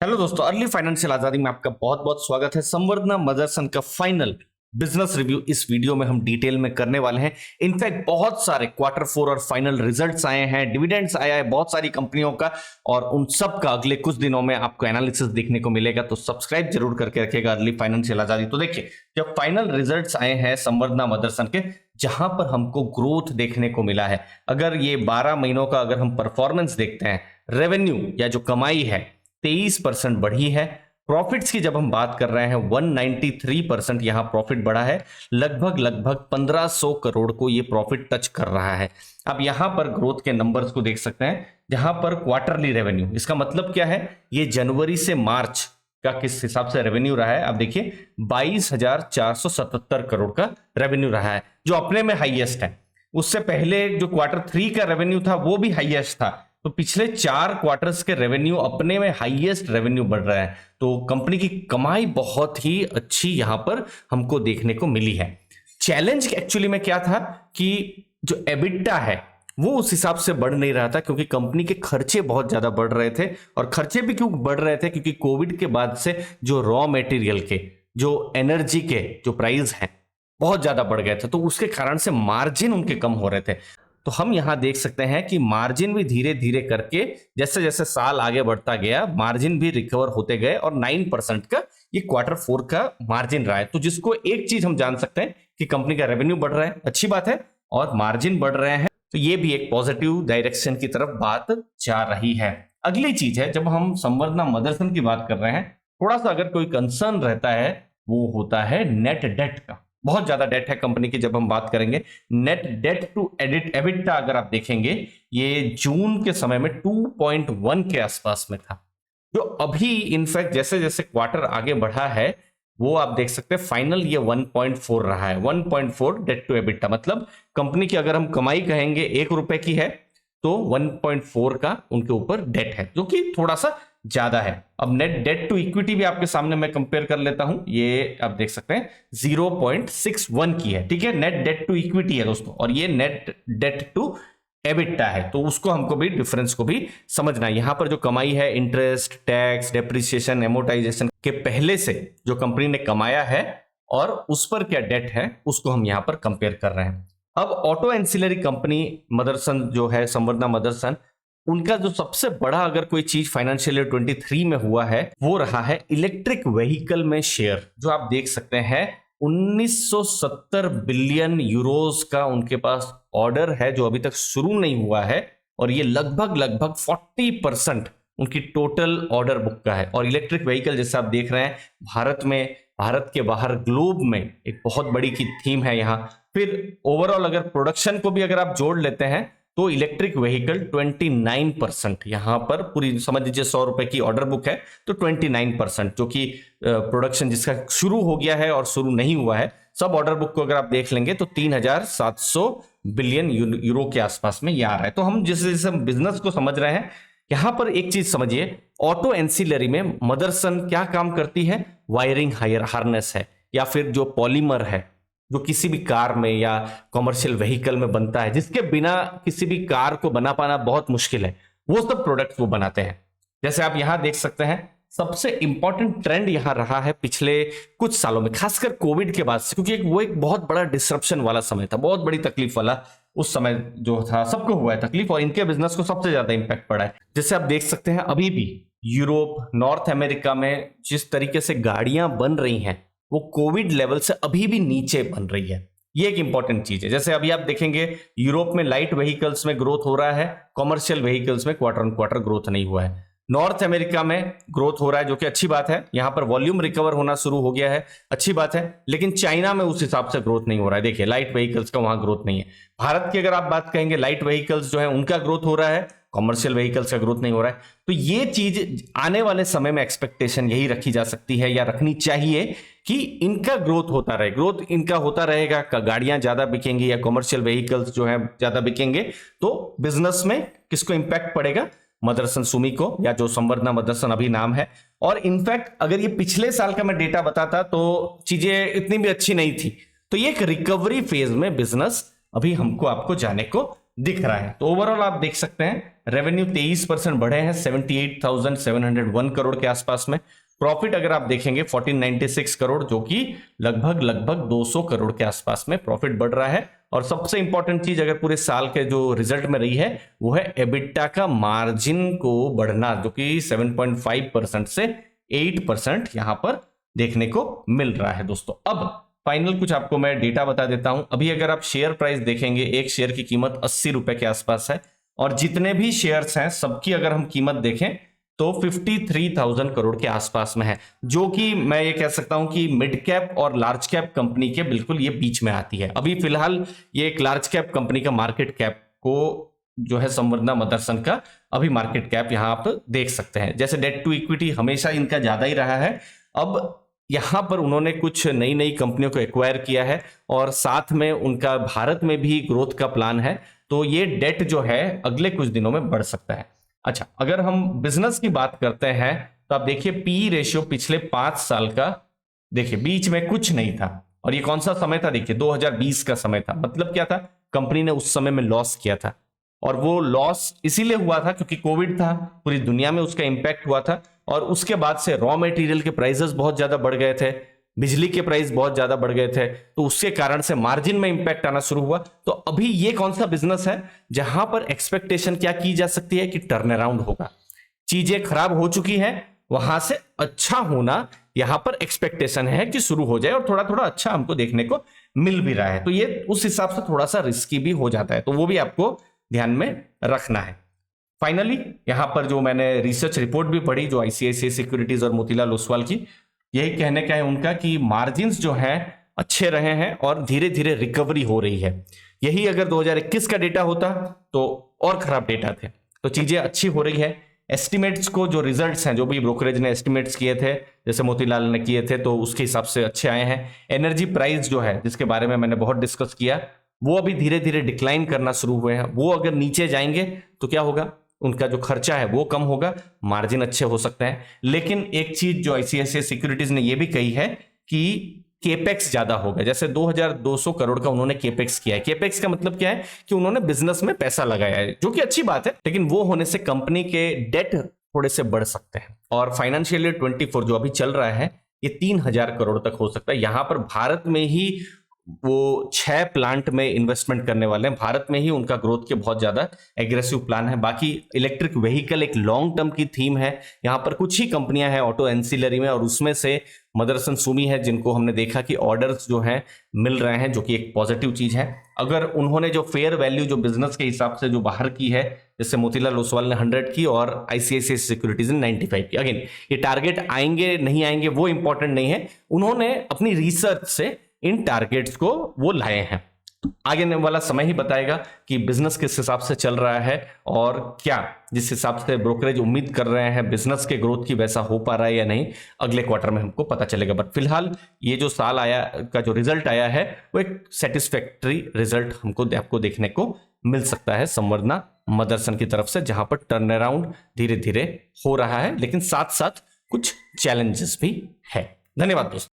Hello दोस्तों, early financial आजादी में आपका बहुत बहुत स्वागत है। संवर्धना मदरसन का फाइनल बिजनेस रिव्यू इस वीडियो में हम डिटेल में करने वाले हैं। इनफैक्ट बहुत सारे क्वार्टर फोर और फाइनल रिजल्ट्स आए हैं, डिविडेंड्स आया है बहुत सारी कंपनियों का, और उन सब का अगले कुछ दिनों में आपको एनालिसिस देखने को मिलेगा। तो सब्सक्राइब जरूर करके रखिएगा अर्ली फाइनेंशियल आजादी। तो देखिए, जब फाइनल रिजल्ट्स आए हैं संवर्धना मदरसन के, जहां पर हमको ग्रोथ देखने को मिला है, अगर ये 12 महीनों का अगर हम परफॉर्मेंस देखते हैं, रेवेन्यू या जो कमाई है 23% बढ़ी है। प्रॉफिट्स की जब हम बात कर रहे हैं 193% यहां प्रॉफिट बढ़ा है। लगभग 1500 करोड़ को ये प्रॉफिट टच कर रहा है। अब यहां पर ग्रोथ के नंबर्स को देख सकते हैं, जहां पर क्वार्टरली रेवेन्यू, इसका मतलब क्या है, ये जनवरी से मार्च का किस हिसाब से रेवेन्यू रहा है। आप देखिए 22,477 करोड़ का रेवेन्यू रहा है, जो अपने में हाईएस्ट है। उससे पहले जो क्वार्टर 3 का रेवेन्यू था वो भी हाईएस्ट था। तो पिछले 4 क्वार्टर्स के रेवेन्यू अपने में हाईएस्ट रेवेन्यू बढ़ रहा है। तो कंपनी की कमाई बहुत ही अच्छी यहां पर हमको देखने को मिली है। चैलेंज एक्चुअली में क्या था कि जो एबिटा है वो उस हिसाब से बढ़ नहीं रहा था, क्योंकि कंपनी के खर्चे बहुत ज्यादा बढ़ रहे थे। और खर्चे भी क्यों बढ़ रहे थे, क्योंकि कोविड के बाद से जो रॉ मटेरियल के, जो एनर्जी के जो प्राइस हैं बहुत ज्यादा बढ़ गए थे, तो उसके कारण से मार्जिन उनके कम हो रहे थे। तो हम यहां देख सकते हैं कि मार्जिन भी धीरे धीरे करके, जैसे जैसे साल आगे बढ़ता गया, मार्जिन भी रिकवर होते गए, और 9% का ये क्वार्टर 4 का मार्जिन रहा है। तो जिसको एक चीज हम जान सकते हैं कि कंपनी का रेवेन्यू बढ़ रहा है, अच्छी बात है, और मार्जिन बढ़ रहे हैं, तो ये भी एक पॉजिटिव डायरेक्शन की तरफ बात जा रही है। अगली चीज है, जब हम संवर्धना मदरसन की बात कर रहे हैं, थोड़ा सा अगर कोई कंसर्न रहता है वो होता है नेट डेट का। बहुत ज्यादा डेट है कंपनी की। जब हम बात करेंगे नेट डेट टू एबिटा, अगर आप देखेंगे ये जून के समय में 2.1 के आसपास में था, जो अभी इनफैक्ट जैसे जैसे क्वार्टर आगे बढ़ा है वो आप देख सकते हैं फाइनल ये 1.4 रहा है। 1.4 डेट टू एबिटा, मतलब कंपनी की अगर हम कमाई कहेंगे 1 रुपए की है, तो 1.4 का उनके ऊपर डेट है, जो कि थोड़ा सा ज्यादा है। अब नेट डेट टू इक्विटी भी आपके सामने मैं कंपेयर कर लेता हूं, ये आप देख सकते हैं 0.61 की है। ठीक है, नेट डेट टू इक्विटी है दोस्तों, और ये नेट डेट टू एबिटा है। तो उसको हमको भी, डिफरेंस को भी समझना है। यहां पर जो कमाई है, इंटरेस्ट, टैक्स, डेप्रिसिएशन, एमोर्टाइजेशन के पहले से जो कंपनी ने कमाया है और उस पर क्या डेट है, उसको हम यहां पर कंपेयर कर रहे हैं। अब ऑटो एंसिलरी कंपनी मदरसन जो है, संवर्धना मदरसन, उनका जो सबसे बड़ा अगर कोई चीज फाइनेंशियल ईयर 23 में हुआ है वो रहा है इलेक्ट्रिक व्हीकल में शेयर, जो आप देख सकते हैं 1970 बिलियन यूरोस का उनके पास ऑर्डर है, जो अभी तक शुरू नहीं हुआ है। और ये लगभग लगभग 40% उनकी टोटल ऑर्डर बुक का है। और इलेक्ट्रिक व्हीकल जैसे आप देख रहे हैं, भारत में, भारत के बाहर, ग्लोब में एक बहुत बड़ी की थीम है यहाँ। फिर ओवरऑल अगर प्रोडक्शन को भी अगर आप जोड़ लेते हैं तो इलेक्ट्रिक व्हीकल 29%, यहां पर पूरी समझ लीजिए 100 रुपए की ऑर्डर बुक है, तो 29%, जो कि प्रोडक्शन जिसका शुरू हो गया है और शुरू नहीं हुआ है, सब ऑर्डर बुक को अगर आप देख लेंगे तो 3,700 बिलियन यूरो के आसपास में ये आ रहा है। तो हम जैसे जैसे बिजनेस को समझ रहे हैं, यहां पर एक चीज समझिए, ऑटो एंसिलरी में मदरसन क्या काम करती है, वायरिंग हार्नेस है, या फिर जो पॉलीमर है जो किसी भी कार में या कॉमर्शियल व्हीकल में बनता है, जिसके बिना किसी भी कार को बना पाना बहुत मुश्किल है, वो सब प्रोडक्ट्स वो बनाते हैं। जैसे आप यहां देख सकते हैं, सबसे इंपॉर्टेंट ट्रेंड यहां रहा है पिछले कुछ सालों में, खासकर कोविड के बाद से, क्योंकि वो एक बहुत बड़ा डिसरप्शन वाला समय था, बहुत बड़ी तकलीफ वाला उस समय जो था, सबको हुआ है तकलीफ, और इनके बिजनेस को सबसे ज्यादा इंपैक्ट पड़ा है। जैसे आप देख सकते हैं, अभी भी यूरोप, नॉर्थ अमेरिका में जिस तरीके से गाड़ियां बन रही हैं, वो कोविड लेवल से अभी भी नीचे बन रही है। ये एक इंपॉर्टेंट चीज है। जैसे अभी आप देखेंगे यूरोप में लाइट व्हीकल्स में ग्रोथ हो रहा है, कॉमर्शियल व्हीकल्स में क्वार्टर ऑन क्वार्टर ग्रोथ नहीं हुआ है। नॉर्थ अमेरिका में ग्रोथ हो रहा है, जो कि अच्छी बात है, यहां पर वॉल्यूम रिकवर होना शुरू हो गया है, अच्छी बात है। लेकिन चाइना में उस हिसाब से ग्रोथ नहीं हो रहा है। देखिए, लाइट व्हीकल्स का वहां ग्रोथ नहीं है। भारत की अगर आप बात कहेंगे, लाइट व्हीकल्स जो है उनका ग्रोथ हो रहा है, कॉमर्शियल व्हीकल्स का ग्रोथ नहीं हो रहा है। तो ये चीज आने वाले समय में एक्सपेक्टेशन यही रखी जा सकती है या रखनी चाहिए कि इनका ग्रोथ होता रहे, ग्रोथ इनका होता रहेगा, गाड़ियां ज्यादा बिकेंगी या कॉमर्शियल व्हीकल्स जो है ज्यादा बिकेंगे, तो बिजनेस में किसको इंपैक्ट पड़ेगा, मदरसन सुमी को, या जो संवर्धना मदरसन अभी नाम है। और इनफैक्ट अगर ये पिछले साल का मैं डेटा बताता तो चीजें इतनी भी अच्छी नहीं थी। तो ये एक रिकवरी फेज में बिजनेस अभी हमको आपको जाने को दिख रहा है। तो ओवरऑल आप देख सकते हैं रेवेन्यू 23% बढ़े हैं 78,701 करोड़ के आसपास में। प्रॉफिट अगर आप देखेंगे 1496 करोड़, जो कि लगभग 200 करोड़ के आसपास में प्रॉफिट बढ़ रहा है। और सबसे इंपॉर्टेंट चीज अगर पूरे साल के जो रिजल्ट में रही है वो है एबिटा का मार्जिन को बढ़ना, जो कि 7.5% से 8% यहां पर देखने को मिल रहा है दोस्तों। अब फाइनल कुछ आपको मैं डेटा बता देता हूं। अभी अगर आप शेयर प्राइस देखेंगे, एक शेयर की कीमत 80 रुपए के आसपास है, और जितने भी शेयर्स हैं सबकी अगर हम कीमत देखें तो 53,000 करोड़ के आसपास में है, जो कि मैं ये कह सकता हूं कि मिड कैप और लार्ज कैप कंपनी के बिल्कुल ये बीच में आती है। अभी फिलहाल ये एक लार्ज कैप कंपनी का मार्केट कैप को जो है संवर्धना मदरसन का अभी मार्केट कैप यहां आप देख सकते हैं। जैसे डेट टू इक्विटी हमेशा इनका ज्यादा ही रहा है, अब यहां पर उन्होंने कुछ नई नई कंपनियों को एक्वायर किया है और साथ में उनका भारत में भी ग्रोथ का प्लान है, तो ये डेट जो है अगले कुछ दिनों में बढ़ सकता है। अच्छा, अगर हम बिजनेस की बात करते हैं तो आप देखिए पी रेशियो पिछले 5 साल का, देखिए बीच में कुछ नहीं था। और ये कौन सा समय था, देखिए 2020 का समय था। मतलब क्या था, कंपनी ने उस समय में लॉस किया था, और वो लॉस इसीलिए हुआ था क्योंकि कोविड था, पूरी दुनिया में उसका इंपैक्ट हुआ था। और उसके बाद से रॉ मटेरियल के प्राइसेस बहुत ज्यादा बढ़ गए थे, बिजली के प्राइस बहुत ज्यादा बढ़ गए थे, तो उसके कारण से मार्जिन में इंपैक्ट आना शुरू हुआ। तो अभी ये कौन सा बिजनेस है जहां पर एक्सपेक्टेशन क्या की जा सकती है कि टर्न अराउंड होगा। चीजें खराब हो चुकी हैं, वहां से अच्छा होना यहां पर एक्सपेक्टेशन है कि शुरू हो जाए, और थोड़ा थोड़ा अच्छा हमको देखने को मिल भी रहा है। तो ये उस हिसाब से थोड़ा सा रिस्की भी हो जाता है, तो वो भी आपको ध्यान में रखना है। फाइनली यहां पर जो मैंने रिसर्च रिपोर्ट भी पढ़ी जो आईसीआईसीआई सिक्योरिटीज और मोतीलाल ओसवाल की, यही कहने का है उनका कि मार्जिन्स जो हैं अच्छे रहे हैं और धीरे धीरे रिकवरी हो रही है। यही अगर 2021 का डेटा होता तो और खराब डेटा थे, तो चीजें अच्छी हो रही है। एस्टिमेट्स को जो रिजल्ट्स हैं, जो भी ब्रोकरेज ने एस्टिमेट्स किए थे, जैसे मोतीलाल ने किए थे, तो उसके हिसाब से अच्छे आए हैं। एनर्जी प्राइस जो है, जिसके बारे में मैंने बहुत डिस्कस किया, वो अभी धीरे धीरे डिक्लाइन करना शुरू हुए हैं। वो अगर नीचे जाएंगे तो क्या होगा, उनका जो खर्चा है वो कम होगा, मार्जिन अच्छे हो सकते हैं। लेकिन एक चीज जो आईसीआईसीआई सिक्योरिटीज ने ये भी कही है कि केपेक्स ज्यादा होगा। जैसे 2200 करोड़ का उन्होंने केपेक्स किया है। केपेक्स का मतलब क्या है कि उन्होंने बिजनेस में पैसा लगाया है, जो कि अच्छी बात है, लेकिन वो होने से कंपनी के डेट थोड़े से बढ़ सकते हैं। और फाइनेंशियल ईयर 24 जो अभी चल रहा है, ये 3000 करोड़ तक हो सकता है। यहां पर भारत में ही वो 6 प्लांट में इन्वेस्टमेंट करने वाले हैं, भारत में ही उनका ग्रोथ के बहुत ज्यादा एग्रेसिव प्लान है। बाकी इलेक्ट्रिक व्हीकल एक लॉन्ग टर्म की थीम है। यहाँ पर कुछ ही कंपनियां हैं ऑटो एंसिलरी में, और उसमें से मदरसन सुमी है, जिनको हमने देखा कि ऑर्डर्स जो हैं मिल रहे हैं, जो कि एक पॉजिटिव चीज है। अगर उन्होंने जो फेयर वैल्यू जो बिजनेस के हिसाब से जो बाहर की है, जैसे मोतीलाल ओसवाल ने 100 की और आईसीआईसीआई सिक्योरिटीज ने 95 की। अगेन ये टारगेट आएंगे नहीं आएंगे वो इंपॉर्टेंट नहीं है, उन्होंने अपनी रिसर्च से इन टारगेट्स को वो लाए हैं। आगे वाला समय ही बताएगा कि बिजनेस किस हिसाब से चल रहा है, और क्या जिस हिसाब से ब्रोकरेज उम्मीद कर रहे हैं बिजनेस के ग्रोथ की, वैसा हो पा रहा है या नहीं, अगले क्वार्टर में हमको पता चलेगा। बट फिलहाल ये जो साल आया का जो रिजल्ट आया है वो एक सेटिस्फैक्टरी रिजल्ट हमको आपको देखने को मिल सकता है संवर्धना मदरसन की तरफ से, जहां पर टर्न अराउंड धीरे धीरे हो रहा है, लेकिन साथ साथ कुछ चैलेंजेस भी है। धन्यवाद दोस्तों।